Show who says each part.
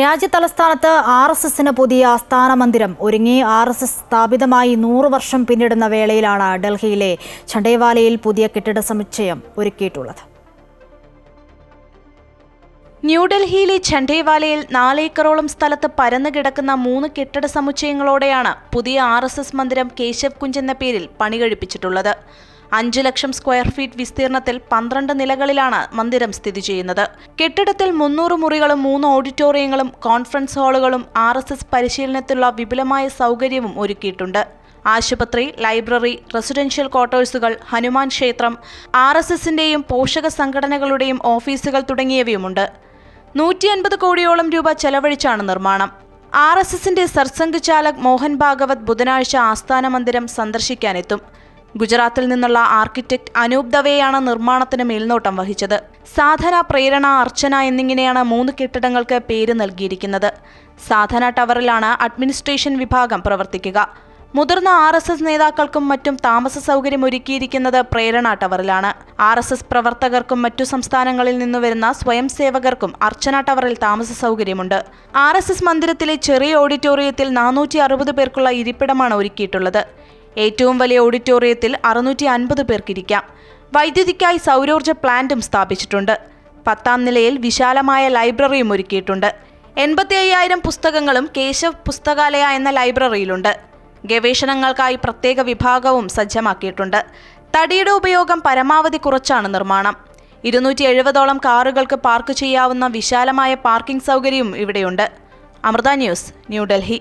Speaker 1: രാജ്യതലസ്ഥാനത്ത് RSSന് പുതിയ ആസ്ഥാന മന്ദിരം ഒരുങ്ങി. RSS സ്ഥാപിതമായി 100 വർഷം പിന്നിടുന്ന വേളയിലാണ് ഡൽഹിയിലെ ഛണ്ടേവാലയിൽ പുതിയ കെട്ടിട സമുച്ചയം ഒരുക്കിയിട്ടുള്ളത്.
Speaker 2: ന്യൂഡൽഹിയിലെ ഛണ്ടേവാലയിൽ 4 ഏക്കറോളം സ്ഥലത്ത് പരന്നു കിടക്കുന്ന 3 കെട്ടിട സമുച്ചയങ്ങളോടെയാണ് പുതിയ RSS മന്ദിരം കേശവ് കുഞ്ച് എന്ന പേരിൽ പണി കഴിപ്പിച്ചിട്ടുള്ളത്. 5 ലക്ഷം സ്ക്വയർ ഫീറ്റ് വിസ്തീർണത്തിൽ 12 നിലകളിലാണ് മന്ദിരം സ്ഥിതി ചെയ്യുന്നത്. കെട്ടിടത്തിൽ 300 മുറികളും 3 ഓഡിറ്റോറിയങ്ങളും കോൺഫറൻസ് ഹാളുകളും RSS പരിശീലനത്തിലുള്ള വിപുലമായ സൗകര്യവും ഒരുക്കിയിട്ടുണ്ട്. ആശുപത്രി, ലൈബ്രറി, റെസിഡൻഷ്യൽ ക്വാർട്ടേഴ്സുകൾ, ഹനുമാൻ ക്ഷേത്രം, RSSന്റെയും പോഷക സംഘടനകളുടെയും ഓഫീസുകൾ തുടങ്ങിയവയുമുണ്ട്. 150 കോടിയോളം രൂപ ചെലവഴിച്ചാണ് നിർമ്മാണം. RSSന്റെ സർസംഘ് ചാലക് മോഹൻ ഭാഗവത് ബുധനാഴ്ച ആസ്ഥാന മന്ദിരം സന്ദർശിക്കാനെത്തും. ഗുജറാത്തിൽ നിന്നുള്ള ആർക്കിടെക്ട് അനൂപ് ദവെയാണ് നിർമ്മാണത്തിന് മേൽനോട്ടം വഹിച്ചത്. സാധന, പ്രേരണ, അർച്ചന എന്നിങ്ങനെയാണ് 3 കെട്ടിടങ്ങൾക്ക് പേര് നൽകിയിരിക്കുന്നത്. സാധന ടവറിലാണ് അഡ്മിനിസ്ട്രേഷൻ വിഭാഗം പ്രവർത്തിക്കുക. മുതിർന്ന RSS നേതാക്കൾക്കും മറ്റും താമസ സൗകര്യം ഒരുക്കിയിരിക്കുന്നത് പ്രേരണ ടവറിലാണ്. RSS പ്രവർത്തകർക്കും മറ്റു സംസ്ഥാനങ്ങളിൽ നിന്നു വരുന്ന സ്വയം സേവകർക്കും അർച്ചന ടവറിൽ താമസ സൗകര്യമുണ്ട്. RSS മന്ദിരത്തിലെ ചെറിയ ഓഡിറ്റോറിയത്തിൽ 460 പേർക്കുള്ള ഇരിപ്പിടമാണ് ഒരുക്കിയിട്ടുള്ളത്. ഏറ്റവും വലിയ ഓഡിറ്റോറിയത്തിൽ 650 പേർക്കിരിക്കാം. വൈദ്യുതിക്കായി സൗരോർജ്ജ പ്ലാന്റും സ്ഥാപിച്ചിട്ടുണ്ട്. 10ാം നിലയിൽ വിശാലമായ ലൈബ്രറിയും ഒരുക്കിയിട്ടുണ്ട്. 85,000 പുസ്തകങ്ങളും കേശവ് പുസ്തകാലയ എന്ന ലൈബ്രറിയിലുണ്ട്. ഗവേഷണങ്ങൾക്കായി പ്രത്യേക വിഭാഗവും സജ്ജമാക്കിയിട്ടുണ്ട്. തടിയുടെ ഉപയോഗം പരമാവധി കുറച്ചാണ് നിർമ്മാണം. 270ഓളം കാറുകൾക്ക് പാർക്ക് ചെയ്യാവുന്ന വിശാലമായ പാർക്കിംഗ് സൗകര്യവും ഇവിടെയുണ്ട്. അമൃത ന്യൂസ്, ന്യൂഡൽഹി.